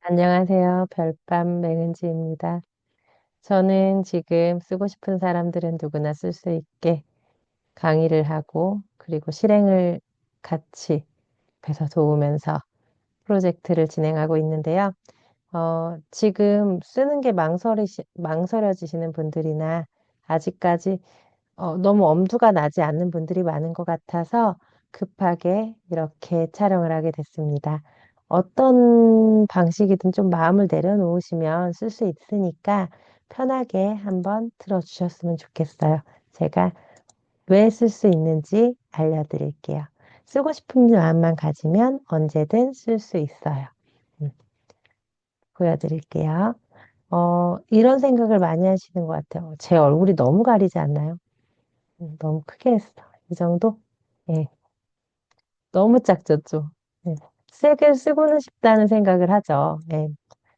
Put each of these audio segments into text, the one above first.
안녕하세요. 별밤 맹은지입니다. 저는 지금 쓰고 싶은 사람들은 누구나 쓸 수 있게 강의를 하고 그리고 실행을 같이 해서 도우면서 프로젝트를 진행하고 있는데요. 지금 쓰는 게 망설여지시는 분들이나 아직까지 너무 엄두가 나지 않는 분들이 많은 것 같아서 급하게 이렇게 촬영을 하게 됐습니다. 어떤 방식이든 좀 마음을 내려놓으시면 쓸 수 있으니까 편하게 한번 들어주셨으면 좋겠어요. 제가 왜 쓸 수 있는지 알려드릴게요. 쓰고 싶은 마음만 가지면 언제든 쓸 수 있어요. 음, 보여드릴게요. 이런 생각을 많이 하시는 것 같아요. 제 얼굴이 너무 가리지 않나요? 너무 크게 했어. 이 정도? 예. 너무 작죠, 좀. 예. 세게 쓰고는 싶다는 생각을 하죠. 예.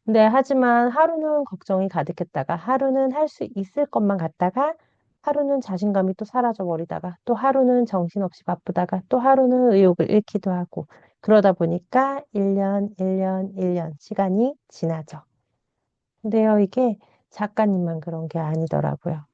근데 하지만 하루는 걱정이 가득했다가 하루는 할 수 있을 것만 같다가 하루는 자신감이 또 사라져 버리다가 또 하루는 정신없이 바쁘다가 또 하루는 의욕을 잃기도 하고 그러다 보니까 1년, 1년, 1년 시간이 지나죠. 근데요, 이게 작가님만 그런 게 아니더라고요.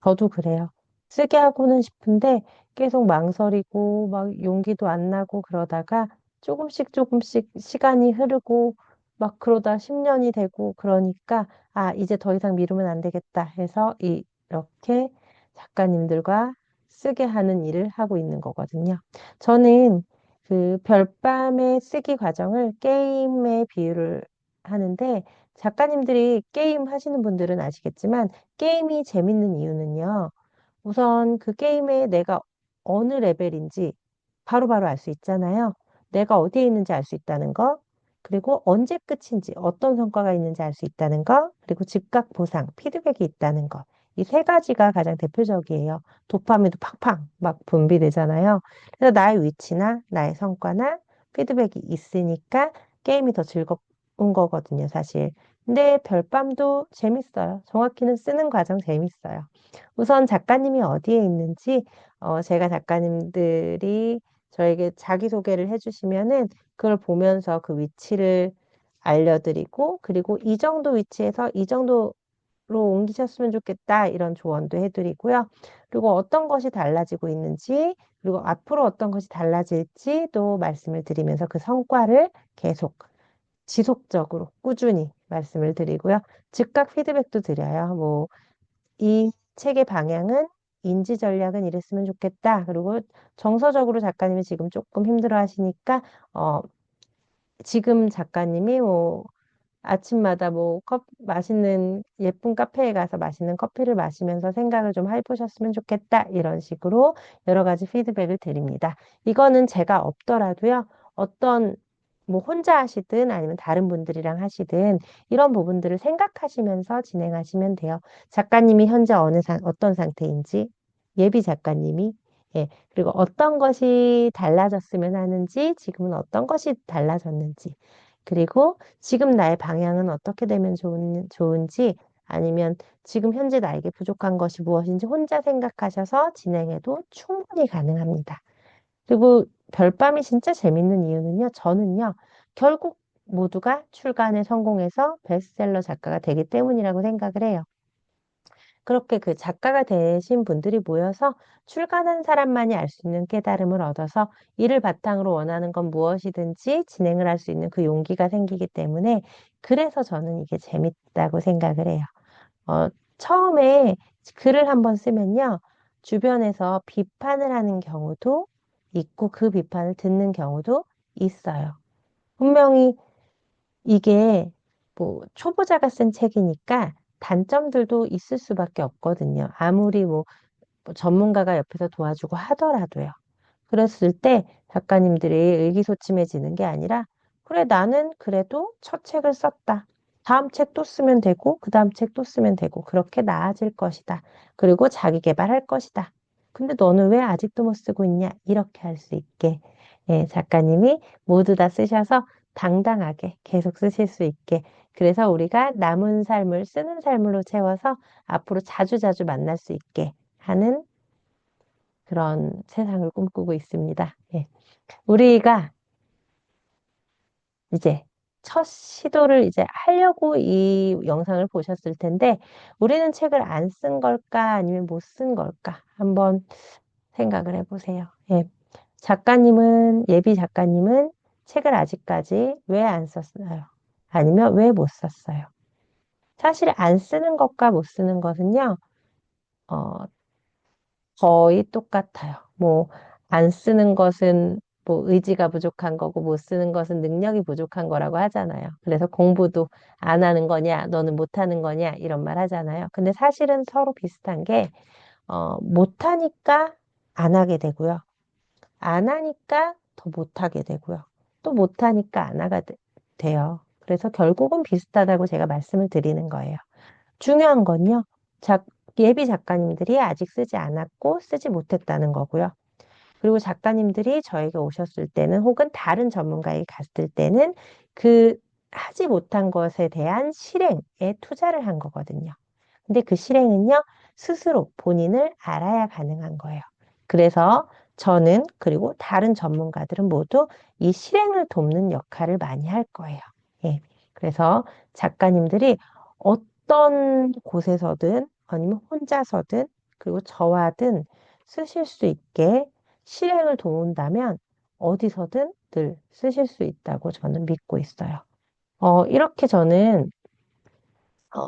저도 그래요. 쓰게 하고는 싶은데 계속 망설이고 막 용기도 안 나고 그러다가 조금씩 조금씩 시간이 흐르고 막 그러다 10년이 되고 그러니까 아, 이제 더 이상 미루면 안 되겠다 해서 이렇게 작가님들과 쓰게 하는 일을 하고 있는 거거든요. 저는 그 별밤의 쓰기 과정을 게임에 비유를 하는데 작가님들이 게임 하시는 분들은 아시겠지만 게임이 재밌는 이유는요. 우선 그 게임에 내가 어느 레벨인지 바로바로 알 수 있잖아요. 내가 어디에 있는지 알 수 있다는 거, 그리고 언제 끝인지, 어떤 성과가 있는지 알 수 있다는 거, 그리고 즉각 보상, 피드백이 있다는 거. 이 세 가지가 가장 대표적이에요. 도파민도 팡팡 막 분비되잖아요. 그래서 나의 위치나 나의 성과나 피드백이 있으니까 게임이 더 즐거운 거거든요, 사실. 근데 별밤도 재밌어요. 정확히는 쓰는 과정 재밌어요. 우선 작가님이 어디에 있는지, 제가 작가님들이 저에게 자기소개를 해주시면은 그걸 보면서 그 위치를 알려드리고, 그리고 이 정도 위치에서 이 정도로 옮기셨으면 좋겠다, 이런 조언도 해드리고요. 그리고 어떤 것이 달라지고 있는지, 그리고 앞으로 어떤 것이 달라질지도 말씀을 드리면서 그 성과를 계속 지속적으로 꾸준히 말씀을 드리고요. 즉각 피드백도 드려요. 뭐, 이 책의 방향은 인지 전략은 이랬으면 좋겠다. 그리고 정서적으로 작가님이 지금 조금 힘들어 하시니까, 지금 작가님이 뭐, 아침마다 뭐, 맛있는 예쁜 카페에 가서 맛있는 커피를 마시면서 생각을 좀 해보셨으면 좋겠다. 이런 식으로 여러 가지 피드백을 드립니다. 이거는 제가 없더라도요, 어떤 뭐 혼자 하시든 아니면 다른 분들이랑 하시든 이런 부분들을 생각하시면서 진행하시면 돼요. 작가님이 현재 어떤 상태인지, 예비 작가님이, 예, 그리고 어떤 것이 달라졌으면 하는지, 지금은 어떤 것이 달라졌는지, 그리고 지금 나의 방향은 어떻게 되면 좋은지, 아니면 지금 현재 나에게 부족한 것이 무엇인지 혼자 생각하셔서 진행해도 충분히 가능합니다. 그리고 별밤이 진짜 재밌는 이유는요, 저는요, 결국 모두가 출간에 성공해서 베스트셀러 작가가 되기 때문이라고 생각을 해요. 그렇게 그 작가가 되신 분들이 모여서 출간한 사람만이 알 수 있는 깨달음을 얻어서 이를 바탕으로 원하는 건 무엇이든지 진행을 할 수 있는 그 용기가 생기기 때문에 그래서 저는 이게 재밌다고 생각을 해요. 어, 처음에 글을 한번 쓰면요. 주변에서 비판을 하는 경우도 있고 그 비판을 듣는 경우도 있어요. 분명히 이게 뭐 초보자가 쓴 책이니까 단점들도 있을 수밖에 없거든요. 아무리 뭐 전문가가 옆에서 도와주고 하더라도요. 그랬을 때 작가님들이 의기소침해지는 게 아니라 그래 나는 그래도 첫 책을 썼다. 다음 책 또 쓰면 되고 그 다음 책 또 쓰면 되고 그렇게 나아질 것이다. 그리고 자기 개발할 것이다. 근데 너는 왜 아직도 못 쓰고 있냐? 이렇게 할 수 있게 예, 작가님이 모두 다 쓰셔서 당당하게 계속 쓰실 수 있게 그래서 우리가 남은 삶을 쓰는 삶으로 채워서 앞으로 자주자주 만날 수 있게 하는 그런 세상을 꿈꾸고 있습니다. 예. 우리가 이제 첫 시도를 이제 하려고 이 영상을 보셨을 텐데, 우리는 책을 안 쓴 걸까, 아니면 못 쓴 걸까? 한번 생각을 해보세요. 예. 예비 작가님은 책을 아직까지 왜 안 썼어요? 아니면 왜 못 썼어요? 사실 안 쓰는 것과 못 쓰는 것은요, 어, 거의 똑같아요. 뭐, 안 쓰는 것은 뭐 의지가 부족한 거고 못 쓰는 것은 능력이 부족한 거라고 하잖아요. 그래서 공부도 안 하는 거냐, 너는 못 하는 거냐, 이런 말 하잖아요. 근데 사실은 서로 비슷한 게, 못 하니까 안 하게 되고요. 안 하니까 더 못 하게 되고요. 또 못 하니까 안 하게 돼요. 그래서 결국은 비슷하다고 제가 말씀을 드리는 거예요. 중요한 건요. 작, 예비 작가님들이 아직 쓰지 않았고 쓰지 못했다는 거고요. 그리고 작가님들이 저에게 오셨을 때는 혹은 다른 전문가에게 갔을 때는 그 하지 못한 것에 대한 실행에 투자를 한 거거든요. 근데 그 실행은요, 스스로 본인을 알아야 가능한 거예요. 그래서 저는 그리고 다른 전문가들은 모두 이 실행을 돕는 역할을 많이 할 거예요. 예. 그래서 작가님들이 어떤 곳에서든 아니면 혼자서든 그리고 저와든 쓰실 수 있게 실행을 도운다면 어디서든 늘 쓰실 수 있다고 저는 믿고 있어요. 이렇게 저는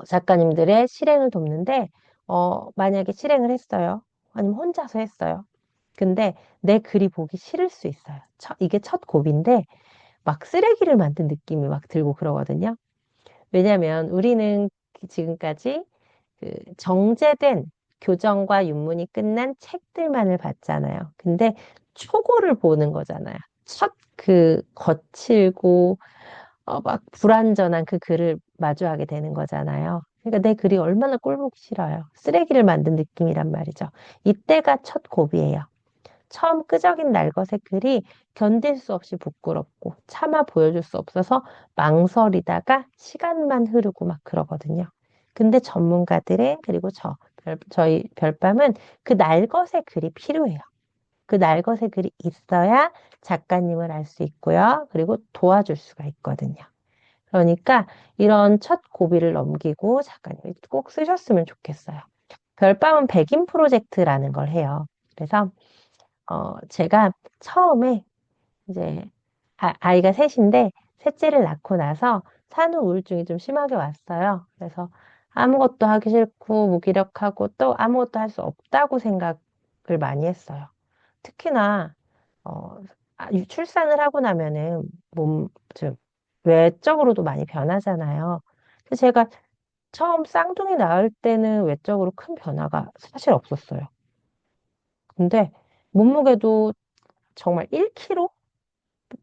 작가님들의 실행을 돕는데, 만약에 실행을 했어요. 아니면 혼자서 했어요. 근데 내 글이 보기 싫을 수 있어요. 이게 첫 고비인데, 막 쓰레기를 만든 느낌이 막 들고 그러거든요. 왜냐면 우리는 지금까지 그 정제된 교정과 윤문이 끝난 책들만을 봤잖아요. 근데 초고를 보는 거잖아요. 첫 그 거칠고 막 불완전한 그 글을 마주하게 되는 거잖아요. 그러니까 내 글이 얼마나 꼴보기 싫어요. 쓰레기를 만든 느낌이란 말이죠. 이때가 첫 고비예요. 처음 끄적인 날것의 글이 견딜 수 없이 부끄럽고 차마 보여줄 수 없어서 망설이다가 시간만 흐르고 막 그러거든요. 근데 전문가들의 그리고 저희 별밤은 그 날것의 글이 필요해요. 그 날것의 글이 있어야 작가님을 알 수 있고요. 그리고 도와줄 수가 있거든요. 그러니까 이런 첫 고비를 넘기고 작가님이 꼭 쓰셨으면 좋겠어요. 별밤은 백인 프로젝트라는 걸 해요. 그래서 제가 처음에 이제 아이가 셋인데 셋째를 낳고 나서 산후 우울증이 좀 심하게 왔어요. 그래서 아무것도 하기 싫고 무기력하고 또 아무것도 할 수 없다고 생각을 많이 했어요. 특히나 어, 출산을 하고 나면은 좀 외적으로도 많이 변하잖아요. 그래서 제가 처음 쌍둥이 낳을 때는 외적으로 큰 변화가 사실 없었어요. 근데 몸무게도 정말 1kg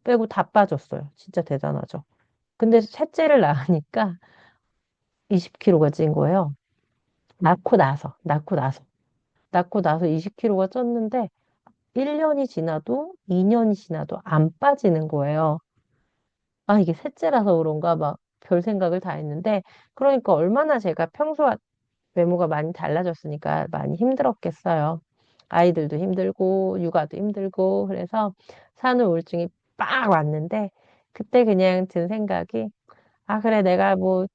빼고 다 빠졌어요. 진짜 대단하죠. 근데 셋째를 낳으니까 20kg가 찐 거예요. 낳고 나서 20kg가 쪘는데 1년이 지나도 2년이 지나도 안 빠지는 거예요. 아, 이게 셋째라서 그런가 막 별 생각을 다 했는데 그러니까 얼마나 제가 평소와 외모가 많이 달라졌으니까 많이 힘들었겠어요. 아이들도 힘들고 육아도 힘들고 그래서 산후 우울증이 빡 왔는데 그때 그냥 든 생각이 아 그래 내가 뭐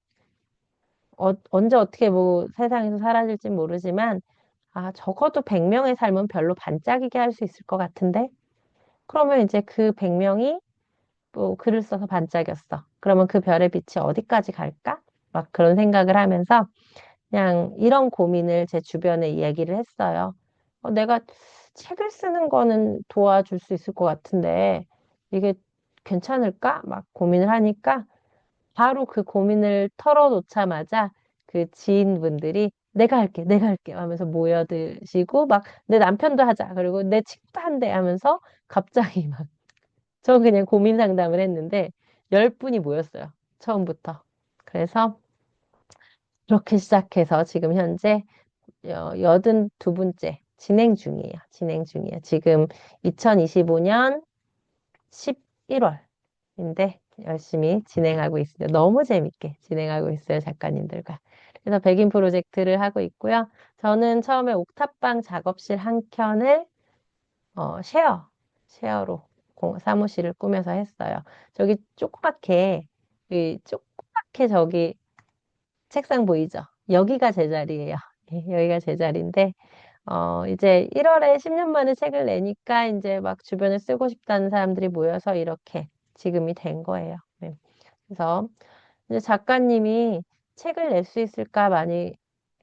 언제 어떻게 뭐 세상에서 사라질지 모르지만 아 적어도 100명의 삶은 별로 반짝이게 할 수 있을 것 같은데 그러면 이제 그 100명이 뭐 글을 써서 반짝였어. 그러면 그 별의 빛이 어디까지 갈까? 막 그런 생각을 하면서 그냥 이런 고민을 제 주변에 이야기를 했어요. 내가 책을 쓰는 거는 도와줄 수 있을 것 같은데 이게 괜찮을까? 막 고민을 하니까 바로 그 고민을 털어놓자마자 그 지인분들이 내가 할게 하면서 모여드시고 막 내 남편도 하자. 그리고 내 친구도 한대 하면서 갑자기 막 저 그냥 고민 상담을 했는데 10분이 모였어요. 처음부터. 그래서 그렇게 시작해서 지금 현재 82번째 진행 중이에요. 진행 중이에요. 지금 2025년 11월인데 열심히 진행하고 있습니다. 너무 재밌게 진행하고 있어요. 작가님들과. 그래서 백인 프로젝트를 하고 있고요. 저는 처음에 옥탑방 작업실 한 켠을 쉐어로 사무실을 꾸며서 했어요. 저기 조그맣게 이 조그맣게 저기 책상 보이죠? 여기가 제 자리예요. 예, 여기가 제 자리인데, 이제 1월에 10년 만에 책을 내니까 이제 막 주변에 쓰고 싶다는 사람들이 모여서 이렇게 지금이 된 거예요. 네. 그래서 이제 작가님이 책을 낼 수 있을까 많이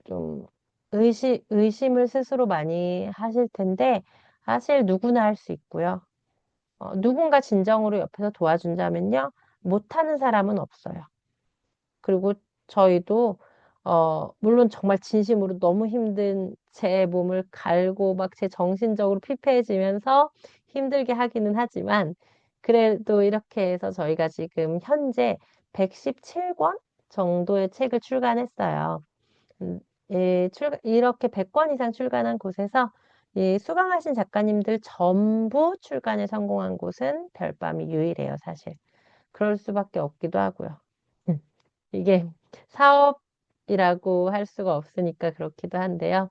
좀 의심을 스스로 많이 하실 텐데, 사실 누구나 할 수 있고요. 누군가 진정으로 옆에서 도와준다면요, 못하는 사람은 없어요. 그리고 저희도, 물론 정말 진심으로 너무 힘든 제 몸을 갈고 막 제 정신적으로 피폐해지면서 힘들게 하기는 하지만, 그래도 이렇게 해서 저희가 지금 현재 117권 정도의 책을 출간했어요. 음, 이렇게 100권 이상 출간한 곳에서 수강하신 작가님들 전부 출간에 성공한 곳은 별밤이 유일해요, 사실. 그럴 수밖에 없기도 하고요. 음, 이게 사업이라고 할 수가 없으니까 그렇기도 한데요.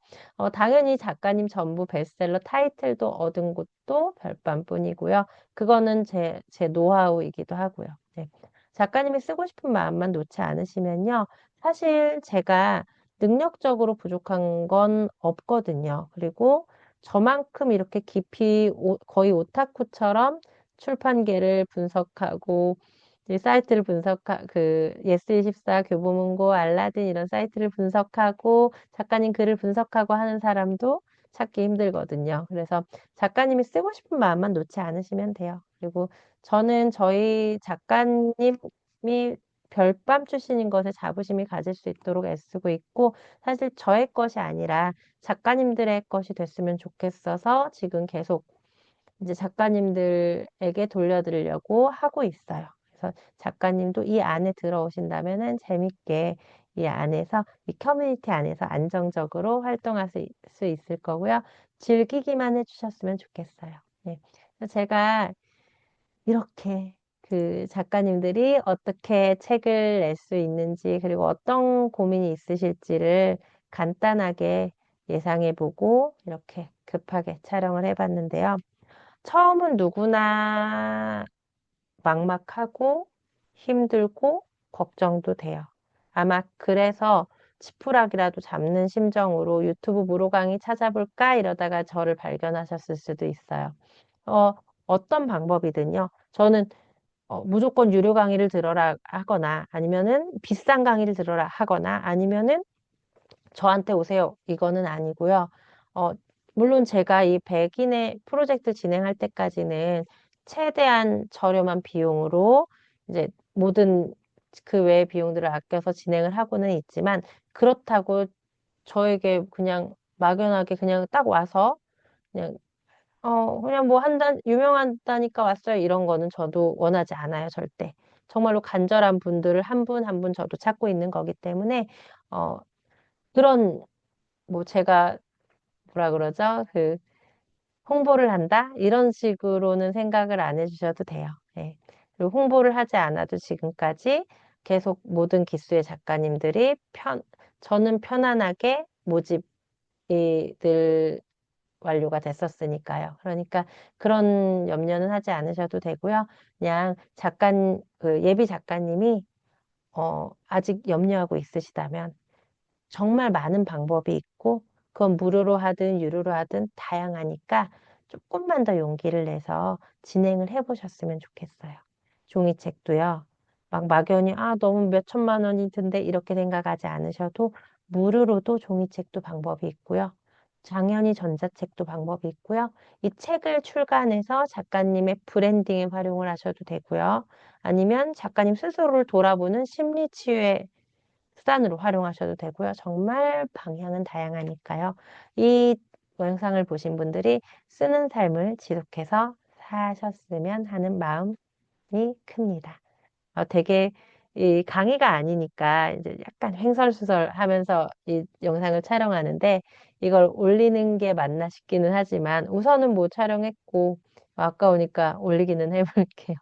당연히 작가님 전부 베스트셀러 타이틀도 얻은 곳도 별밤뿐이고요. 그거는 제 노하우이기도 하고요. 네. 작가님이 쓰고 싶은 마음만 놓지 않으시면요. 사실 제가 능력적으로 부족한 건 없거든요. 그리고 저만큼 이렇게 깊이 거의 오타쿠처럼 출판계를 분석하고 이 사이트를 예스24, 교보문고, 알라딘 이런 사이트를 분석하고 작가님 글을 분석하고 하는 사람도 찾기 힘들거든요. 그래서 작가님이 쓰고 싶은 마음만 놓지 않으시면 돼요. 그리고 저는 저희 작가님이 별밤 출신인 것에 자부심이 가질 수 있도록 애쓰고 있고, 사실 저의 것이 아니라 작가님들의 것이 됐으면 좋겠어서 지금 계속 이제 작가님들에게 돌려드리려고 하고 있어요. 그래서 작가님도 이 안에 들어오신다면은 재밌게 이 안에서, 이 커뮤니티 안에서 안정적으로 활동할 수 있을 거고요. 즐기기만 해주셨으면 좋겠어요. 네. 그래서 제가 이렇게 그 작가님들이 어떻게 책을 낼 수 있는지, 그리고 어떤 고민이 있으실지를 간단하게 예상해 보고 이렇게 급하게 촬영을 해봤는데요. 처음은 누구나 막막하고 힘들고 걱정도 돼요. 아마 그래서 지푸라기라도 잡는 심정으로 유튜브 무료 강의 찾아볼까 이러다가 저를 발견하셨을 수도 있어요. 어, 어떤 방법이든요. 저는 무조건 유료 강의를 들어라 하거나 아니면은 비싼 강의를 들어라 하거나 아니면은 저한테 오세요. 이거는 아니고요. 어, 물론 제가 이 백인의 프로젝트 진행할 때까지는 최대한 저렴한 비용으로 이제 모든 그 외의 비용들을 아껴서 진행을 하고는 있지만 그렇다고 저에게 그냥 막연하게 그냥 딱 와서 그냥 그냥 뭐 유명하다니까 왔어요. 이런 거는 저도 원하지 않아요, 절대. 정말로 간절한 분들을 한 분 한 분 저도 찾고 있는 거기 때문에, 어, 그런 뭐 제가 뭐라 그러죠? 홍보를 한다? 이런 식으로는 생각을 안 해주셔도 돼요. 네. 그리고 홍보를 하지 않아도 지금까지 계속 모든 기수의 작가님들이 저는 편안하게 모집이들 완료가 됐었으니까요. 그러니까 그런 염려는 하지 않으셔도 되고요. 그냥 예비 작가님이, 아직 염려하고 있으시다면 정말 많은 방법이 있고 그건 무료로 하든 유료로 하든 다양하니까 조금만 더 용기를 내서 진행을 해보셨으면 좋겠어요. 종이책도요. 막 막연히 너무 몇 천만 원이 든데 이렇게 생각하지 않으셔도 무료로도 종이책도 방법이 있고요. 당연히 전자책도 방법이 있고요. 이 책을 출간해서 작가님의 브랜딩에 활용을 하셔도 되고요. 아니면 작가님 스스로를 돌아보는 심리치유의 수단으로 활용하셔도 되고요. 정말 방향은 다양하니까요. 이 영상을 보신 분들이 쓰는 삶을 지속해서 사셨으면 하는 마음이 큽니다. 되게 이 강의가 아니니까 이제 약간 횡설수설 하면서 이 영상을 촬영하는데 이걸 올리는 게 맞나 싶기는 하지만 우선은 뭐 촬영했고 아까우니까 올리기는 해볼게요.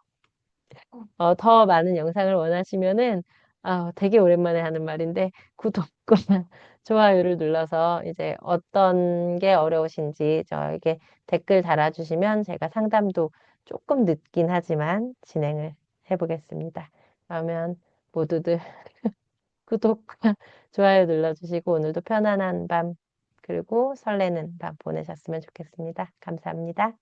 더 많은 영상을 원하시면은, 되게 오랜만에 하는 말인데, 구독과 좋아요를 눌러서 이제 어떤 게 어려우신지 저에게 댓글 달아주시면 제가 상담도 조금 늦긴 하지만 진행을 해보겠습니다. 그러면 모두들 구독과 좋아요 눌러주시고 오늘도 편안한 밤 그리고 설레는 밤 보내셨으면 좋겠습니다. 감사합니다.